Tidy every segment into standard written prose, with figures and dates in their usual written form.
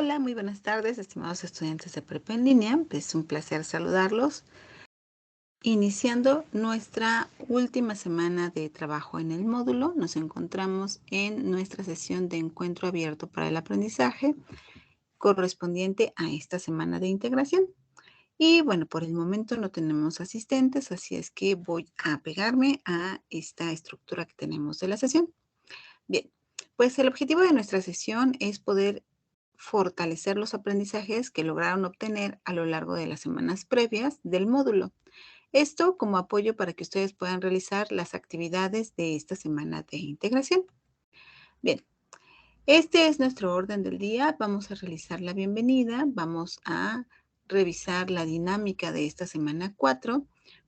Hola, muy buenas tardes, estimados estudiantes de Prepa en línea. Es un placer saludarlos. Iniciando nuestra última semana de trabajo en el módulo, nos encontramos en nuestra sesión de encuentro abierto para el aprendizaje correspondiente a esta semana de integración. Y bueno, por el momento no tenemos asistentes, así es que voy a pegarme a esta estructura que tenemos de la sesión. Bien, pues el objetivo de nuestra sesión es poder fortalecer los aprendizajes que lograron obtener a lo largo de las semanas previas del módulo. Esto como apoyo para que ustedes puedan realizar las actividades de esta semana de integración. Bien, este es nuestro orden del día. Vamos a realizar la bienvenida, vamos a revisar la dinámica de esta semana 4.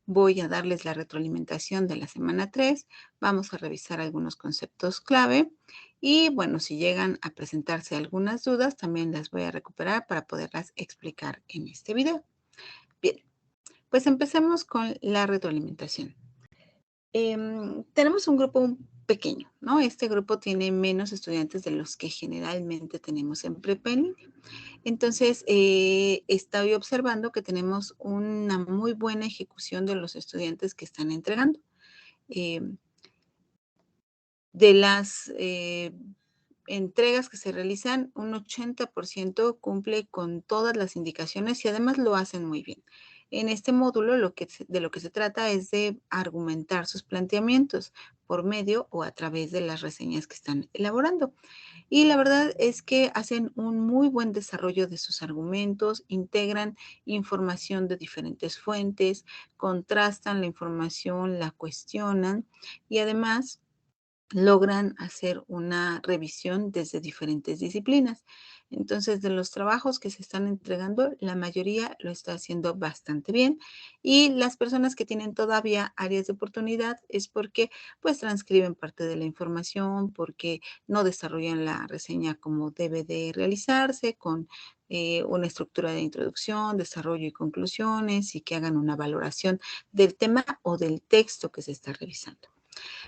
Voy a darles la retroalimentación de la semana 3. Vamos a revisar algunos conceptos clave y bueno, si llegan a presentarse algunas dudas, también las voy a recuperar para poderlas explicar en este video. Bien, pues empecemos con la retroalimentación. Tenemos un grupo pequeño, ¿no? Este grupo tiene menos estudiantes de los que generalmente tenemos en prepa en línea. Entonces, estoy observando que tenemos una muy buena ejecución de los estudiantes que están entregando. Em, de las entregas que se realizan, un 80% cumple con todas las indicaciones y además lo hacen muy bien. En este módulo de lo que se trata es de argumentar sus planteamientos por medio o a través de las reseñas que están elaborando. Y la verdad es que hacen un muy buen desarrollo de sus argumentos, integran información de diferentes fuentes, contrastan la información, la cuestionan y además logran hacer una revisión desde diferentes disciplinas. Entonces, de los trabajos que se están entregando, la mayoría lo está haciendo bastante bien y las personas que tienen todavía áreas de oportunidad es porque pues transcriben parte de la información, porque no desarrollan la reseña como debe de realizarse con una estructura de introducción, desarrollo y conclusiones y que hagan una valoración del tema o del texto que se está revisando.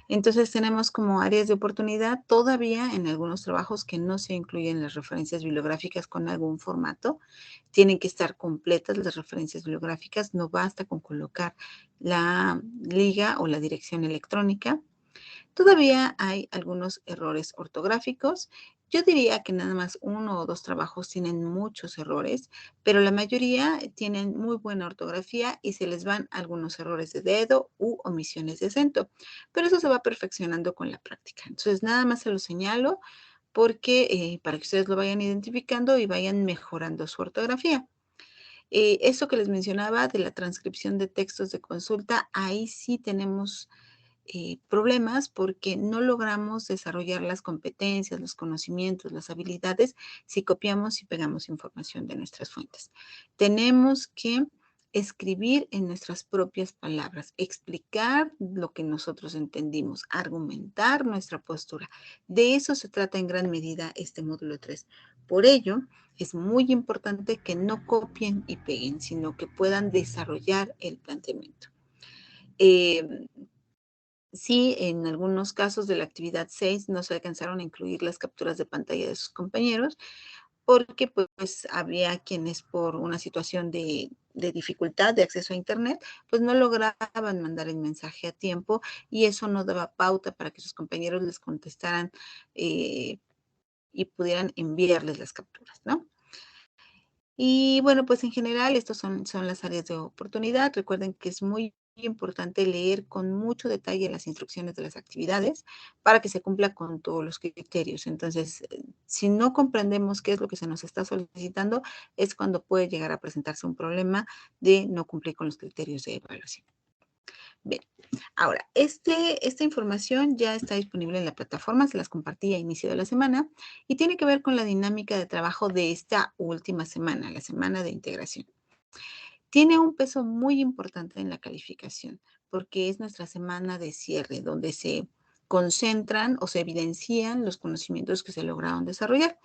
Entonces tenemos como áreas de oportunidad todavía en algunos trabajos que no se incluyen las referencias bibliográficas con algún formato. Tienen que estar completas las referencias bibliográficas, no basta con colocar la liga o la dirección electrónica. Todavía hay algunos errores ortográficos. Yo diría que nada más uno o dos trabajos tienen muchos errores, pero la mayoría tienen muy buena ortografía y se les van algunos errores de dedo u omisiones de acento. Pero eso se va perfeccionando con la práctica. Entonces, nada más se lo señalo porque para que ustedes lo vayan identificando y vayan mejorando su ortografía. Eso que les mencionaba de la transcripción de textos de consulta, ahí sí tenemos problemas porque no logramos desarrollar las competencias, los conocimientos, las habilidades si copiamos y pegamos información de nuestras fuentes. Tenemos que escribir en nuestras propias palabras, explicar lo que nosotros entendimos, argumentar nuestra postura. De eso se trata en gran medida este módulo 3. Por ello, es muy importante que no copien y peguen, sino que puedan desarrollar el planteamiento. Eh, Sí, en algunos casos de la actividad 6 no se alcanzaron a incluir las capturas de pantalla de sus compañeros, porque pues había quienes por una situación de dificultad de acceso a Internet, pues no lograban mandar el mensaje a tiempo y eso no daba pauta para que sus compañeros les contestaran y pudieran enviarles las capturas, ¿no? Y bueno, pues en general estas son las áreas de oportunidad. Recuerden que es muy importante leer con mucho detalle las instrucciones de las actividades para que se cumpla con todos los criterios. Entonces, si no comprendemos qué es lo que se nos está solicitando, es cuando puede llegar a presentarse un problema de no cumplir con los criterios de evaluación. Bien, ahora, esta información ya está disponible en la plataforma, se las compartí a inicio de la semana y tiene que ver con la dinámica de trabajo de esta última semana, la semana de integración. Tiene un peso muy importante en la calificación porque es nuestra semana de cierre donde se concentran o se evidencian los conocimientos que se lograron desarrollar.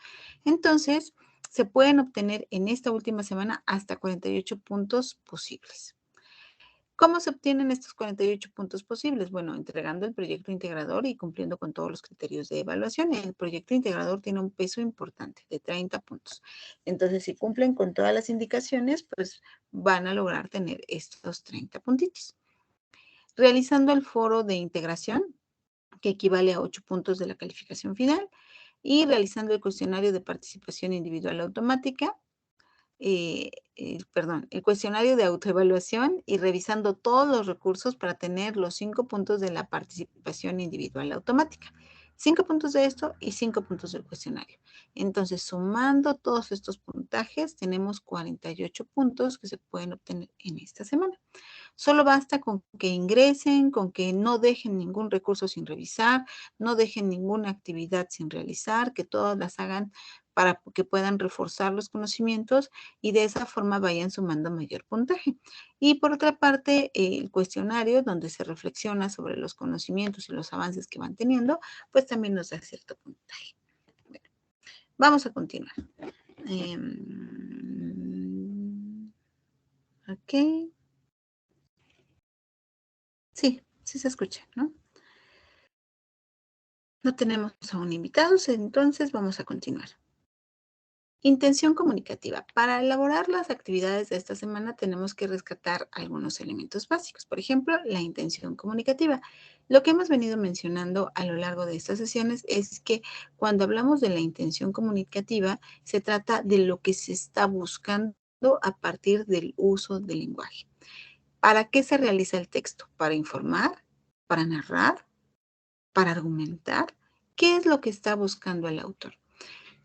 Entonces, se pueden obtener en esta última semana hasta 48 puntos posibles. ¿Cómo se obtienen estos 48 puntos posibles? Bueno, entregando el proyecto integrador y cumpliendo con todos los criterios de evaluación. El proyecto integrador tiene un peso importante de 30 puntos. Entonces, si cumplen con todas las indicaciones, pues van a lograr tener estos 30 puntitos. Realizando el foro de integración, que equivale a 8 puntos de la calificación final, y realizando el cuestionario de participación individual automática, el cuestionario de autoevaluación y revisando todos los recursos para tener los 5 puntos de la participación individual automática. 5 puntos de esto y 5 puntos del cuestionario. Entonces, sumando todos estos puntajes, tenemos 48 puntos que se pueden obtener en esta semana. Solo basta con que ingresen, con que no dejen ningún recurso sin revisar, no dejen ninguna actividad sin realizar, que todas las hagan para que puedan reforzar los conocimientos y de esa forma vayan sumando mayor puntaje. Y por otra parte, el cuestionario donde se reflexiona sobre los conocimientos y los avances que van teniendo, pues también nos da cierto puntaje. Bueno, vamos a continuar. Ok. Sí, sí se escucha, ¿no? No tenemos aún invitados, entonces vamos a continuar. Intención comunicativa. Para elaborar las actividades de esta semana tenemos que rescatar algunos elementos básicos. Por ejemplo, la intención comunicativa. Lo que hemos venido mencionando a lo largo de estas sesiones es que cuando hablamos de la intención comunicativa, se trata de lo que se está buscando a partir del uso del lenguaje. ¿Para qué se realiza el texto? ¿Para informar? ¿Para narrar? ¿Para argumentar? ¿Qué es lo que está buscando el autor?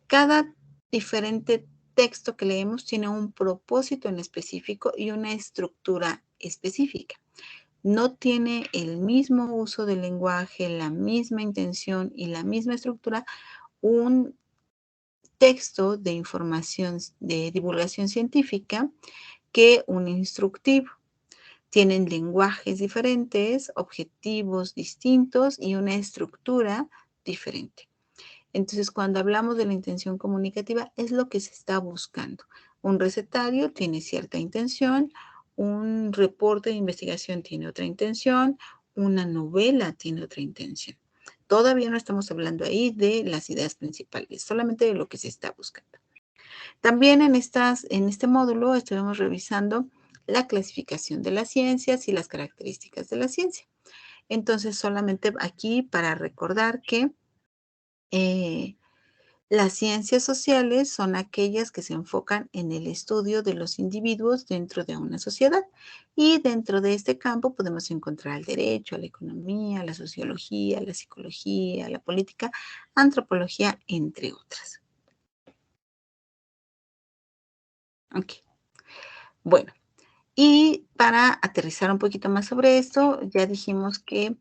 Cada diferente texto que leemos tiene un propósito en específico y una estructura específica. No tiene el mismo uso del lenguaje, la misma intención y la misma estructura un texto de información de divulgación científica que un instructivo. Tienen lenguajes diferentes, objetivos distintos y una estructura diferente. Entonces, cuando hablamos de la intención comunicativa, es lo que se está buscando. Un recetario tiene cierta intención, un reporte de investigación tiene otra intención, una novela tiene otra intención. Todavía no estamos hablando ahí de las ideas principales, solamente de lo que se está buscando. También en este módulo estuvimos revisando la clasificación de las ciencias y las características de la ciencia. Entonces, solamente aquí para recordar que las ciencias sociales son aquellas que se enfocan en el estudio de los individuos dentro de una sociedad. Y dentro de este campo podemos encontrar el derecho, la economía, la sociología, la psicología, la política, antropología, entre otras. Ok. Bueno, y para aterrizar un poquito más sobre esto, ya dijimos que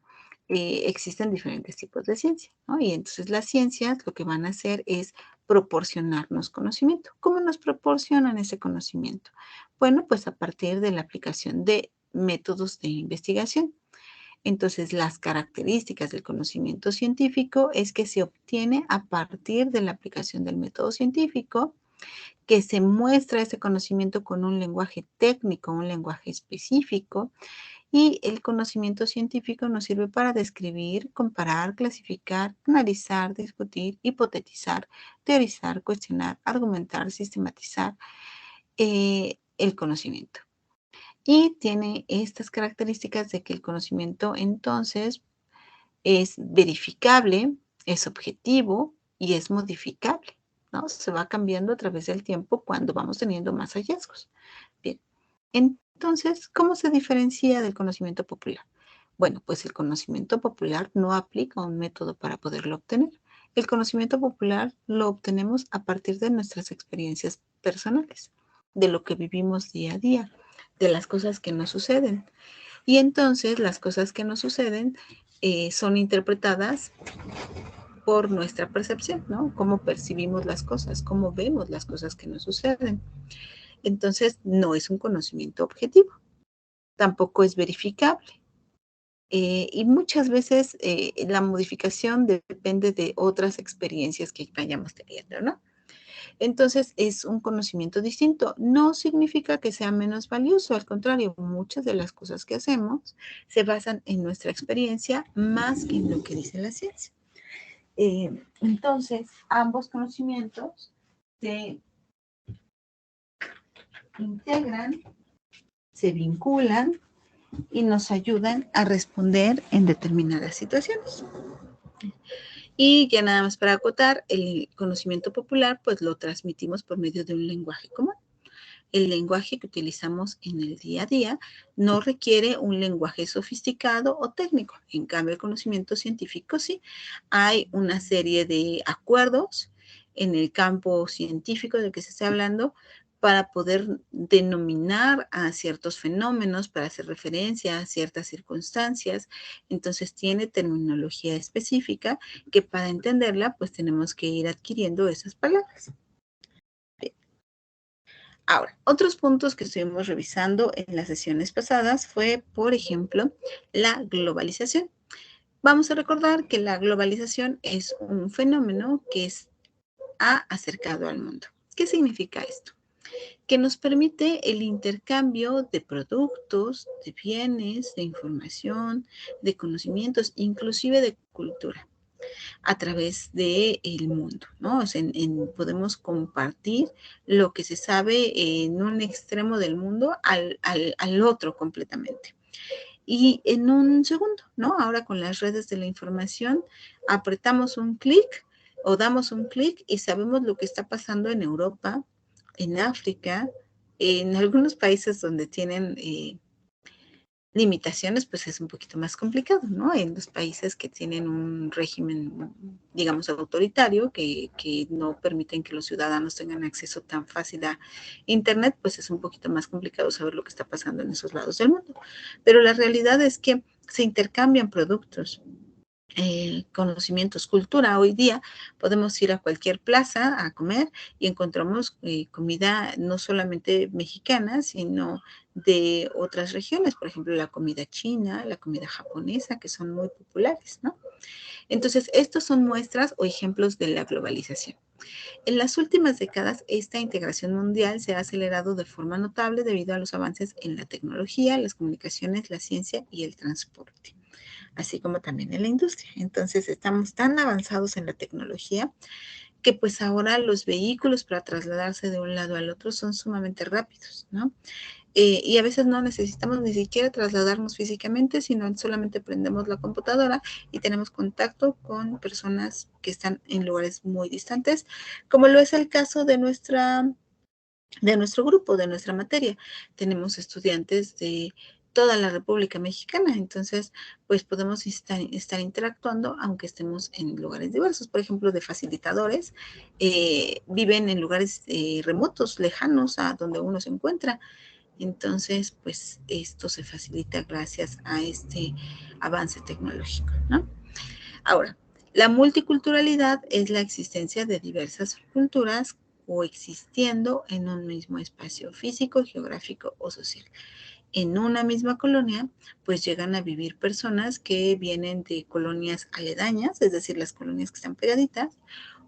existen diferentes tipos de ciencia, ¿no? Y entonces las ciencias lo que van a hacer es proporcionarnos conocimiento. ¿Cómo nos proporcionan ese conocimiento? Bueno, pues a partir de la aplicación de métodos de investigación. Entonces, las características del conocimiento científico es que se obtiene a partir de la aplicación del método científico, que se muestra ese conocimiento con un lenguaje técnico, un lenguaje específico, y el conocimiento científico nos sirve para describir, comparar, clasificar, analizar, discutir, hipotetizar, teorizar, cuestionar, argumentar, sistematizar el conocimiento. Y tiene estas características de que el conocimiento entonces es verificable, es objetivo y es modificable, ¿no? Se va cambiando a través del tiempo cuando vamos teniendo más hallazgos. Bien, entonces, ¿cómo se diferencia del conocimiento popular? Bueno, pues el conocimiento popular no aplica un método para poderlo obtener. El conocimiento popular lo obtenemos a partir de nuestras experiencias personales, de lo que vivimos día a día, de las cosas que nos suceden. Y entonces las cosas que nos suceden son interpretadas por nuestra percepción, ¿no? Cómo percibimos las cosas, cómo vemos las cosas que nos suceden. Entonces, no es un conocimiento objetivo, tampoco es verificable. Y muchas veces la modificación depende de otras experiencias que vayamos teniendo, ¿no? Entonces, es un conocimiento distinto. No significa que sea menos valioso, al contrario, muchas de las cosas que hacemos se basan en nuestra experiencia más que en lo que dice la ciencia. Entonces, ambos conocimientos se integran, se vinculan y nos ayudan a responder en determinadas situaciones. Y ya nada más para acotar, el conocimiento popular pues lo transmitimos por medio de un lenguaje común. El lenguaje que utilizamos en el día a día no requiere un lenguaje sofisticado o técnico. En cambio, el conocimiento científico sí. Hay una serie de acuerdos en el campo científico del que se está hablando para poder denominar a ciertos fenómenos, para hacer referencia a ciertas circunstancias. Entonces tiene terminología específica que para entenderla pues tenemos que ir adquiriendo esas palabras. Ahora, otros puntos que estuvimos revisando en las sesiones pasadas fue, por ejemplo, la globalización. Vamos a recordar que la globalización es un fenómeno que ha acercado al mundo. ¿Qué significa esto? Que nos permite el intercambio de productos, de bienes, de información, de conocimientos, inclusive de cultura a través del mundo, ¿no? O sea, podemos compartir lo que se sabe en un extremo del mundo al otro completamente. Y en un segundo, ¿no? Ahora con las redes de la información, apretamos un clic o damos un clic y sabemos lo que está pasando en Europa, en África, en algunos países donde tienen limitaciones, pues es un poquito más complicado, ¿no? En los países que tienen un régimen, digamos, autoritario, que no permiten que los ciudadanos tengan acceso tan fácil a Internet, pues es un poquito más complicado saber lo que está pasando en esos lados del mundo. Pero la realidad es que se intercambian productos, conocimientos, cultura. Hoy día podemos ir a cualquier plaza a comer y encontramos comida no solamente mexicana, sino de otras regiones, por ejemplo, la comida china, la comida japonesa, que son muy populares, ¿no? Entonces, estos son muestras o ejemplos de la globalización. En las últimas décadas, esta integración mundial se ha acelerado de forma notable debido a los avances en la tecnología, las comunicaciones, la ciencia y el transporte, así como también en la industria. Entonces, estamos tan avanzados en la tecnología que pues ahora los vehículos para trasladarse de un lado al otro son sumamente rápidos, ¿no? Y a veces no necesitamos ni siquiera trasladarnos físicamente, sino solamente prendemos la computadora y tenemos contacto con personas que están en lugares muy distantes, como lo es el caso de nuestro grupo, de nuestra materia. Tenemos estudiantes de toda la República Mexicana, entonces pues podemos estar interactuando aunque estemos en lugares diversos. Por ejemplo, de facilitadores, viven en lugares remotos, lejanos a donde uno se encuentra. Entonces, pues esto se facilita gracias a este avance tecnológico, ¿no? Ahora, la multiculturalidad es la existencia de diversas culturas coexistiendo en un mismo espacio físico, geográfico o social. En una misma colonia, pues llegan a vivir personas que vienen de colonias aledañas, es decir, las colonias que están pegaditas,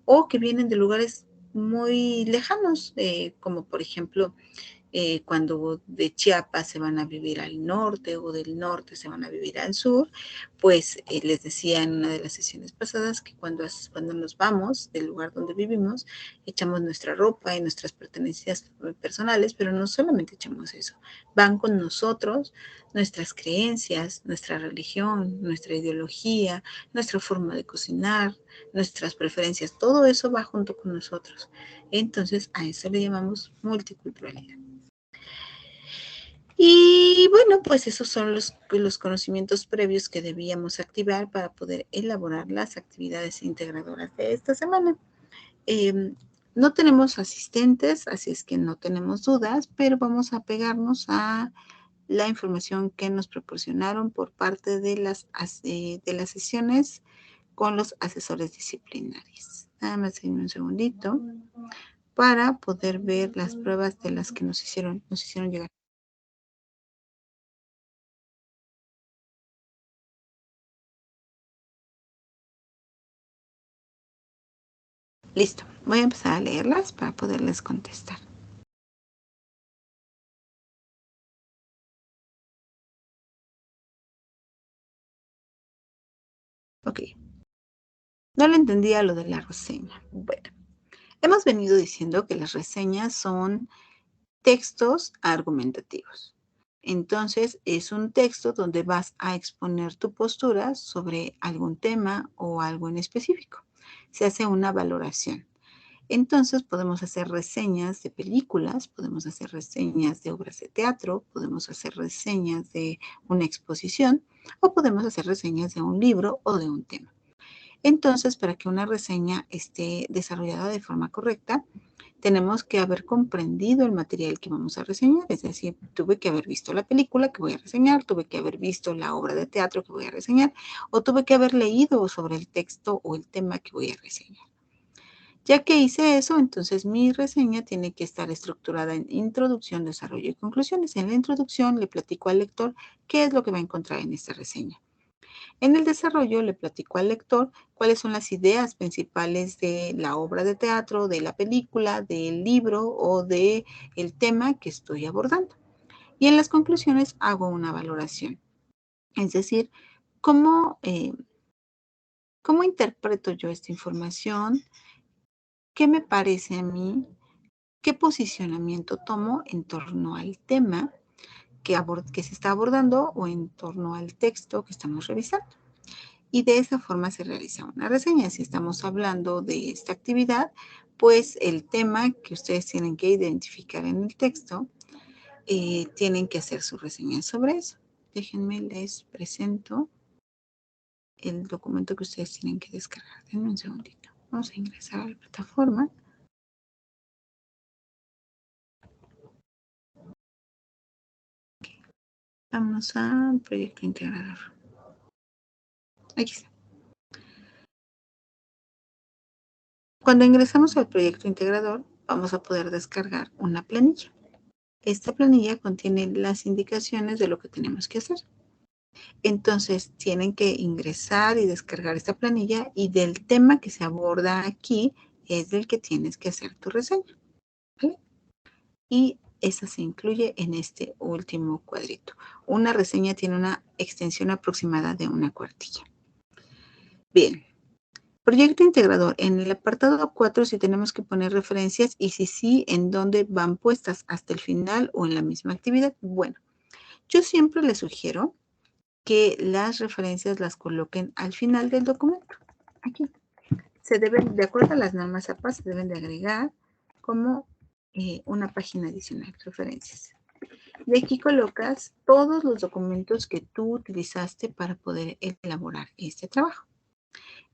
o que vienen de lugares muy lejanos, como por ejemplo cuando de Chiapas se van a vivir al norte o del norte se van a vivir al sur, pues les decía en una de las sesiones pasadas que cuando nos vamos del lugar donde vivimos, echamos nuestra ropa y nuestras pertenencias personales, pero no solamente echamos eso, van con nosotros nuestras creencias, nuestra religión, nuestra ideología, nuestra forma de cocinar, nuestras preferencias, todo eso va junto con nosotros. Entonces a eso le llamamos multiculturalidad. Y bueno, pues esos son los conocimientos previos que debíamos activar para poder elaborar las actividades integradoras de esta semana. No tenemos asistentes, así es que no tenemos dudas, pero vamos a pegarnos a la información que nos proporcionaron por parte de las sesiones con los asesores disciplinarios. Nada más un segundito para poder ver las pruebas de las que nos hicieron llegar. Listo, voy a empezar a leerlas para poderles contestar. Ok, no le entendía lo de la reseña. Bueno, hemos venido diciendo que las reseñas son textos argumentativos. Entonces, es un texto donde vas a exponer tu postura sobre algún tema o algo en específico. Se hace una valoración. Entonces, podemos hacer reseñas de películas, podemos hacer reseñas de obras de teatro, podemos hacer reseñas de una exposición o podemos hacer reseñas de un libro o de un tema. Entonces, para que una reseña esté desarrollada de forma correcta, tenemos que haber comprendido el material que vamos a reseñar, es decir, tuve que haber visto la película que voy a reseñar, tuve que haber visto la obra de teatro que voy a reseñar, o tuve que haber leído sobre el texto o el tema que voy a reseñar. Ya que hice eso, entonces mi reseña tiene que estar estructurada en introducción, desarrollo y conclusiones. En la introducción le platico al lector qué es lo que va a encontrar en esta reseña. En el desarrollo le platico al lector cuáles son las ideas principales de la obra de teatro, de la película, del libro o de el tema que estoy abordando. Y en las conclusiones hago una valoración. Es decir, cómo, cómo interpreto yo esta información, qué me parece a mí, qué posicionamiento tomo en torno al tema que se está abordando o en torno al texto que estamos revisando. Y de esa forma se realiza una reseña. Si estamos hablando de esta actividad, pues el tema que ustedes tienen que identificar en el texto, tienen que hacer su reseña sobre eso. Déjenme, les presento el documento que ustedes tienen que descargar. Denme un segundito. Vamos a ingresar a la plataforma. Okay. Vamos al proyecto integrador. Aquí está. Cuando ingresamos al proyecto integrador, vamos a poder descargar una planilla. Esta planilla contiene las indicaciones de lo que tenemos que hacer. Entonces, tienen que ingresar y descargar esta planilla y del tema que se aborda aquí es del que tienes que hacer tu reseña. ¿Vale? Y esa se incluye en este último cuadrito. Una reseña tiene una extensión aproximada de una cuartilla. Bien. Proyecto integrador. En el apartado 4, si tenemos que poner referencias y si sí, en dónde van puestas, hasta el final o en la misma actividad. Bueno, yo siempre les sugiero que las referencias las coloquen al final del documento. Aquí. Se deben, de acuerdo a las normas APA, se deben de agregar como una página adicional, referencias. Y aquí colocas todos los documentos que tú utilizaste para poder elaborar este trabajo.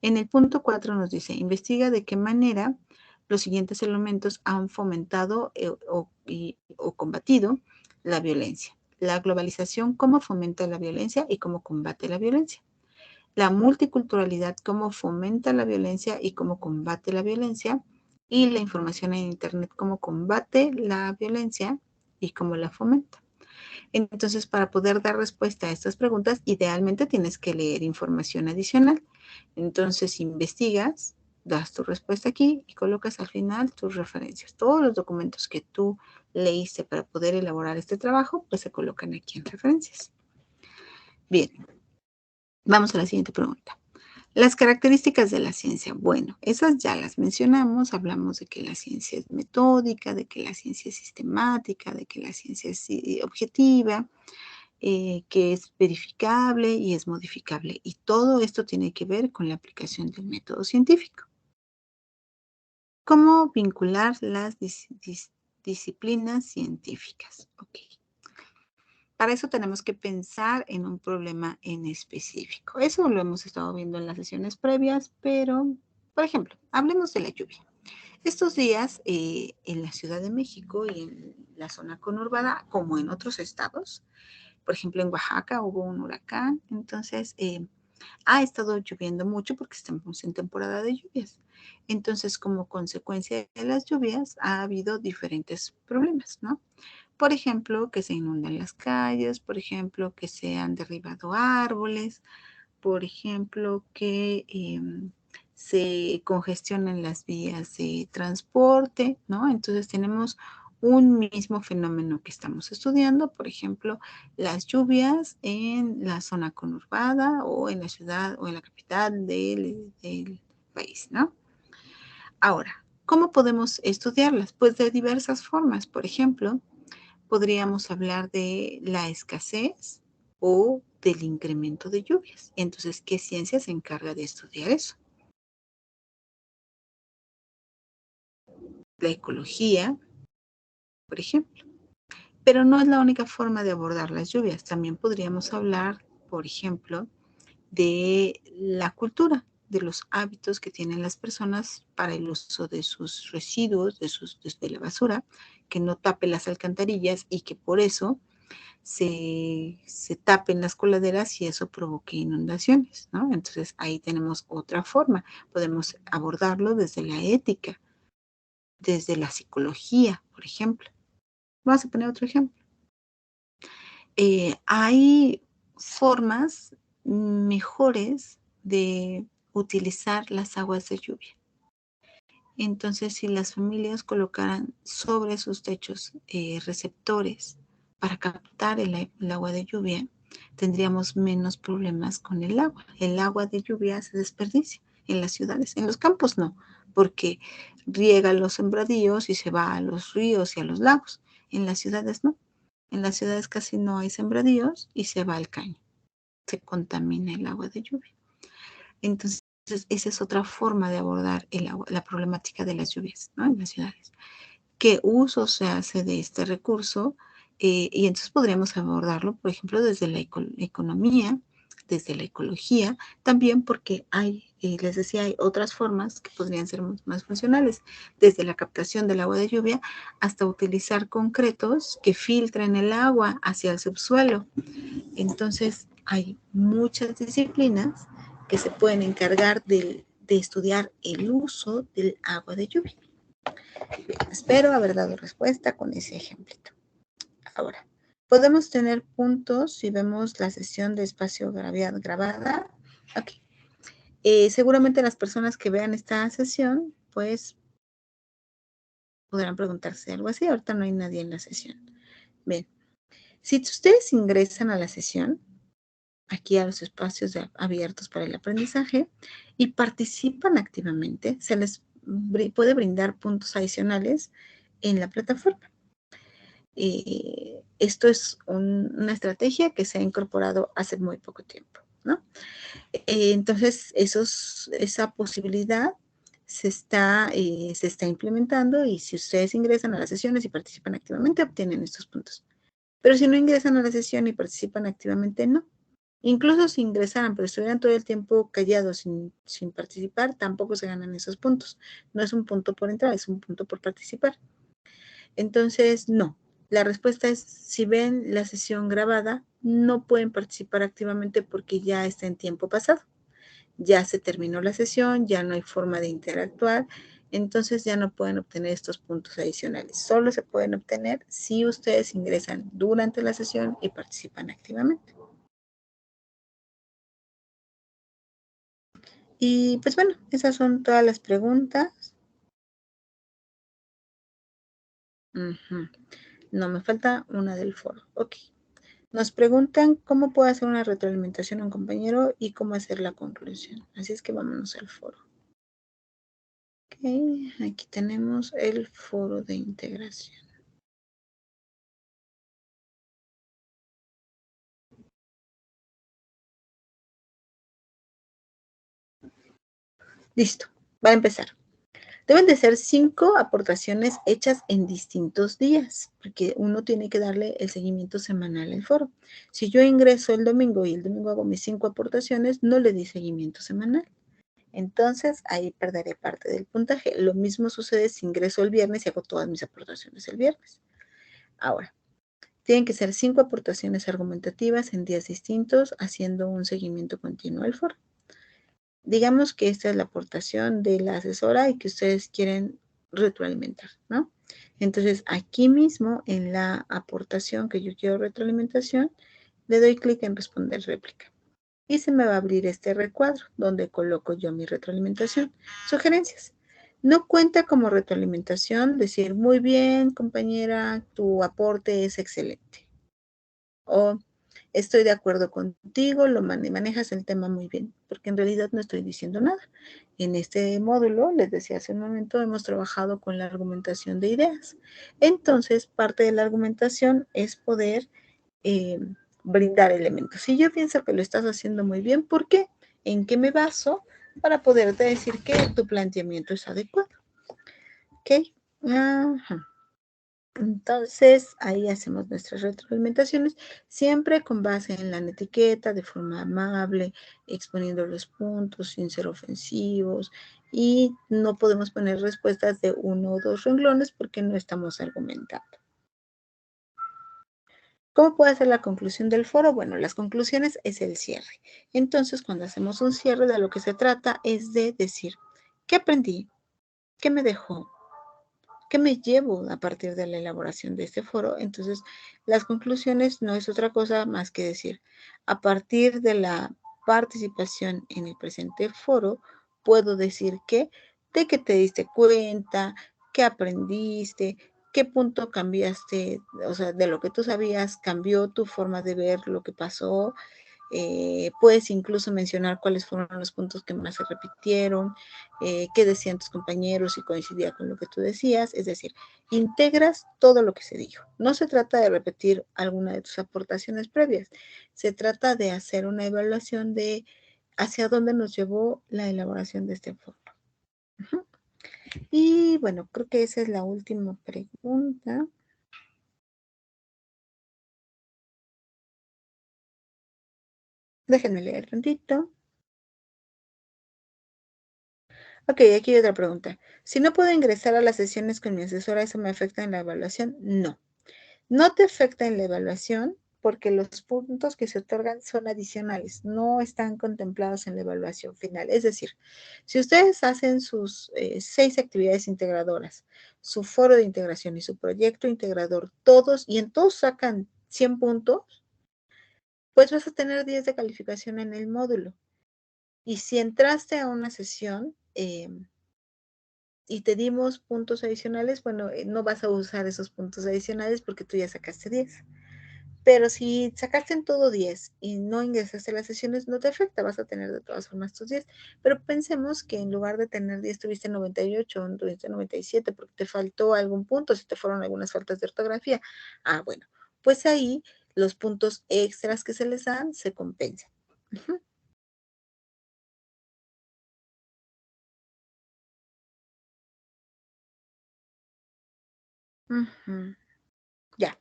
En el punto 4 nos dice, investiga de qué manera los siguientes elementos han fomentado o combatido la violencia. La globalización, cómo fomenta la violencia y cómo combate la violencia. La multiculturalidad, cómo fomenta la violencia y cómo combate la violencia. Y la información en Internet, cómo combate la violencia y cómo la fomenta. Entonces, para poder dar respuesta a estas preguntas, idealmente tienes que leer información adicional. Entonces, investigas, das tu respuesta aquí y colocas al final tus referencias. Todos los documentos que tú leíste para poder elaborar este trabajo, pues se colocan aquí en referencias. Bien, vamos a la siguiente pregunta. Las características de la ciencia. Bueno, esas ya las mencionamos. Hablamos de que la ciencia es metódica, de que la ciencia es sistemática, de que la ciencia es objetiva, que es verificable y es modificable. Y todo esto tiene que ver con la aplicación del método científico. ¿Cómo vincular las disciplinas científicas? Ok. Para eso tenemos que pensar en un problema en específico. Eso lo hemos estado viendo en las sesiones previas, pero, por ejemplo, hablemos de la lluvia. Estos días en la Ciudad de México y en la zona conurbada, como en otros estados, por ejemplo, en Oaxaca hubo un huracán, entonces ha estado lloviendo mucho porque estamos en temporada de lluvias. Entonces, como consecuencia de las lluvias, ha habido diferentes problemas, ¿no? Por ejemplo, que se inundan las calles, por ejemplo, que se han derribado árboles, por ejemplo, que se congestionan las vías de transporte, ¿no? Entonces tenemos un mismo fenómeno que estamos estudiando, por ejemplo, las lluvias en la zona conurbada o en la ciudad o en la capital del país, ¿no? Ahora, ¿cómo podemos estudiarlas? Pues de diversas formas. Por ejemplo, podríamos hablar de la escasez o del incremento de lluvias. Entonces, ¿qué ciencia se encarga de estudiar eso? La ecología, por ejemplo. Pero no es la única forma de abordar las lluvias. También podríamos hablar, por ejemplo, de la cultura, de los hábitos que tienen las personas para el uso de sus residuos, de la basura, que no tape las alcantarillas y que por eso se tapen las coladeras y eso provoque inundaciones, ¿no? Entonces ahí tenemos otra forma. Podemos abordarlo desde la ética, desde la psicología, por ejemplo. Vamos a poner otro ejemplo. Hay formas mejores de utilizar las aguas de lluvia. Entonces, si las familias colocaran sobre sus techos receptores para captar el agua de lluvia, tendríamos menos problemas con el agua. El agua de lluvia se desperdicia en las ciudades, en los campos no, porque riega los sembradíos y se va a los ríos y a los lagos. En las ciudades no. En las ciudades casi no hay sembradíos y se va al caño. Se contamina el agua de lluvia. Entonces, esa es otra forma de abordar el agua, la problemática de las lluvias, ¿no? En las ciudades. ¿Qué uso se hace de este recurso? Y entonces podríamos abordarlo, por ejemplo, desde la economía, desde la ecología, también porque hay, les decía, hay otras formas que podrían ser más funcionales, desde la captación del agua de lluvia hasta utilizar concretos que filtren el agua hacia el subsuelo. Entonces, hay muchas disciplinas que se pueden encargar de estudiar el uso del agua de lluvia. Espero haber dado respuesta con ese ejemplito. Ahora, podemos tener puntos si vemos la sesión de espacio grabada. Ok. Seguramente las personas que vean esta sesión, pues, podrán preguntarse algo así. Ahorita no hay nadie en la sesión. Bien, si ustedes ingresan a la sesión, aquí a los espacios abiertos para el aprendizaje y participan activamente, se les puede brindar puntos adicionales en la plataforma. Esto es una estrategia que se ha incorporado hace muy poco tiempo, ¿no? Entonces, esa posibilidad se está implementando y si ustedes ingresan a las sesiones y participan activamente, obtienen estos puntos. Pero si no ingresan a la sesión y participan activamente, no. Incluso si ingresaran, pero estuvieran todo el tiempo callados sin participar, tampoco se ganan esos puntos. No es un punto por entrar, es un punto por participar. Entonces, no. La respuesta es, si ven la sesión grabada, no pueden participar activamente porque ya está en tiempo pasado. Ya se terminó la sesión, ya no hay forma de interactuar, entonces ya no pueden obtener estos puntos adicionales. Solo se pueden obtener si ustedes ingresan durante la sesión y participan activamente. Y pues bueno, esas son todas las preguntas. No, me falta una del foro. Ok. Nos preguntan cómo puedo hacer una retroalimentación a un compañero y cómo hacer la conclusión. Así es que vámonos al foro. Ok, aquí tenemos el foro de integración. Listo, va a empezar. Deben de ser 5 aportaciones hechas en distintos días, porque uno tiene que darle el seguimiento semanal al foro. Si yo ingreso el domingo y el domingo hago mis 5 aportaciones, no le di seguimiento semanal. Entonces, ahí perderé parte del puntaje. Lo mismo sucede si ingreso el viernes y hago todas mis aportaciones el viernes. Ahora, tienen que ser 5 aportaciones argumentativas en días distintos, haciendo un seguimiento continuo al foro. Digamos que esta es la aportación de la asesora y que ustedes quieren retroalimentar, ¿no? Entonces, aquí mismo en la aportación que yo quiero retroalimentación, le doy clic en responder réplica. y se me va a abrir este recuadro donde coloco yo mi retroalimentación. Sugerencias. No cuenta como retroalimentación decir, muy bien, compañera, tu aporte es excelente. O estoy de acuerdo contigo, manejas el tema muy bien, porque en realidad no estoy diciendo nada. En este módulo, les decía hace un momento, hemos trabajado con la argumentación de ideas. Entonces, parte de la argumentación es poder eh, brindar elementos. Si yo pienso que lo estás haciendo muy bien, ¿por qué? ¿En qué me baso para poderte decir que tu planteamiento es adecuado? ¿Ok? Ajá. Entonces, ahí hacemos nuestras retroalimentaciones, siempre con base en la etiqueta, de forma amable, exponiendo los puntos sin ser ofensivos, y no podemos poner respuestas de 1 o 2 renglones porque no estamos argumentando. ¿Cómo puede ser la conclusión del foro? Bueno, las conclusiones es el cierre. Entonces, cuando hacemos un cierre, de lo que se trata es de decir, ¿qué aprendí? ¿Qué me dejó? ¿Qué me llevo a partir de la elaboración de este foro? Entonces, las conclusiones no es otra cosa más que decir, a partir de la participación en el presente foro, puedo decir que, de que te diste cuenta, qué aprendiste, qué punto cambiaste, o sea, de lo que tú sabías, cambió tu forma de ver lo que pasó. Puedes incluso mencionar cuáles fueron los puntos que más se repitieron, qué decían tus compañeros y coincidía con lo que tú decías. Es decir, integras todo lo que se dijo. No se trata de repetir alguna de tus aportaciones previas. Se trata de hacer una evaluación de hacia dónde nos llevó la elaboración de este informe. Y bueno, creo que esa es la última pregunta. Déjenme leer tantito. Ok, aquí hay otra pregunta. Si no puedo ingresar a las sesiones con mi asesora, ¿eso me afecta en la evaluación? No. No te afecta en la evaluación porque los puntos que se otorgan son adicionales, no están contemplados en la evaluación final. Es decir, si ustedes hacen sus 6 actividades integradoras, su foro de integración y su proyecto integrador, todos, y en todos sacan 100 puntos, pues vas a tener 10 de calificación en el módulo. Y si entraste a una sesión y te dimos puntos adicionales, bueno, no vas a usar esos puntos adicionales porque tú ya sacaste 10. Pero si sacaste en todo 10 y no ingresaste a las sesiones, no te afecta, vas a tener de todas formas tus 10. Pero pensemos que en lugar de tener 10 tuviste 98, tuviste 97 porque te faltó algún punto, si te fueron algunas faltas de ortografía. Ah, bueno, pues ahí los puntos extras que se les dan se compensan. Uh-huh. Uh-huh. Ya.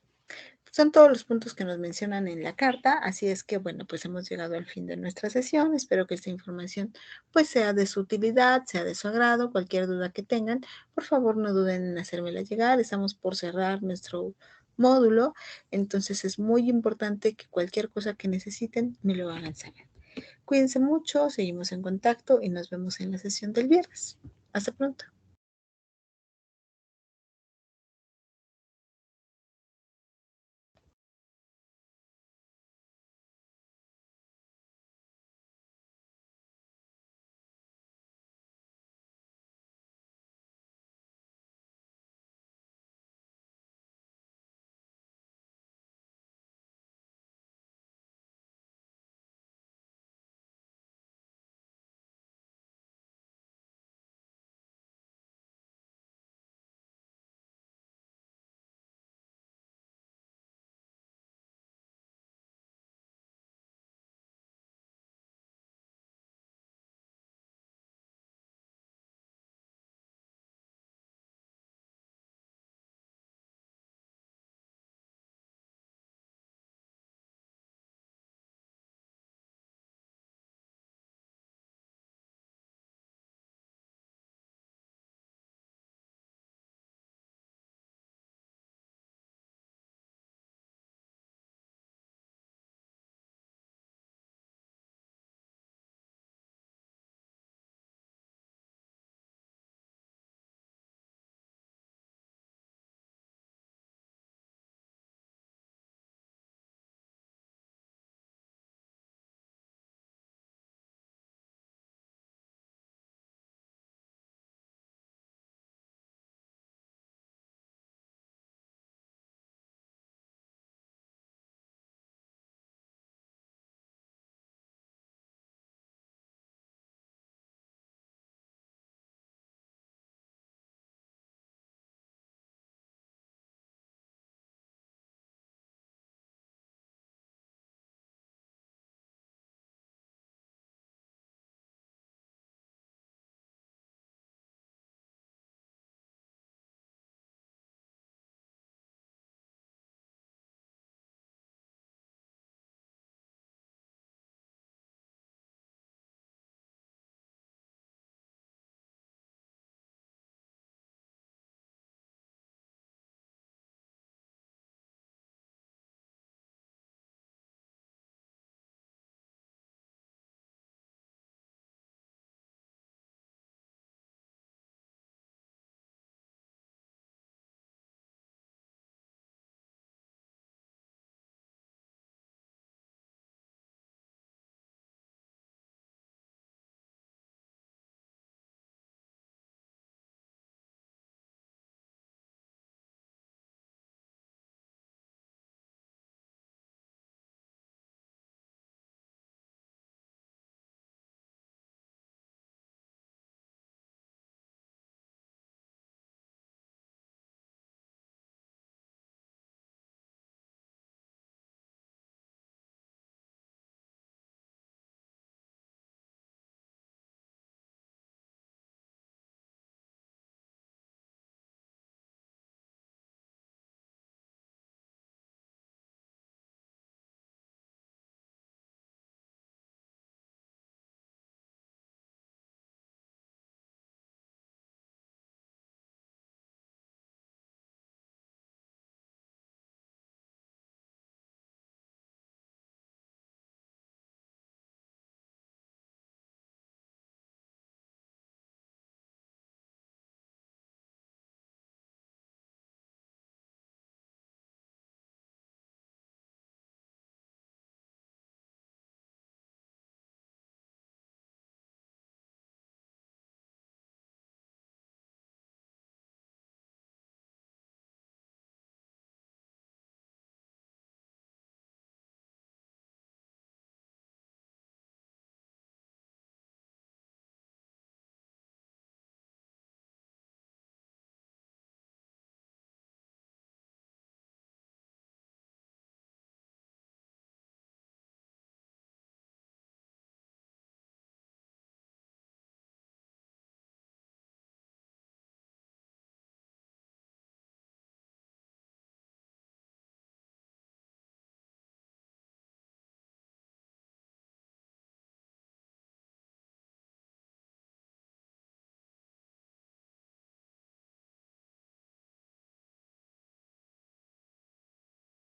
Son todos los puntos que nos mencionan en la carta, así es que, bueno, pues hemos llegado al fin de nuestra sesión. Espero que esta información pues sea de su utilidad, sea de su agrado. Cualquier duda que tengan, por favor no duden en hacérmela llegar. Estamos por cerrar nuestro módulo, entonces es muy importante que cualquier cosa que necesiten me lo hagan saber. Cuídense mucho, seguimos en contacto y nos vemos en la sesión del viernes. Hasta pronto.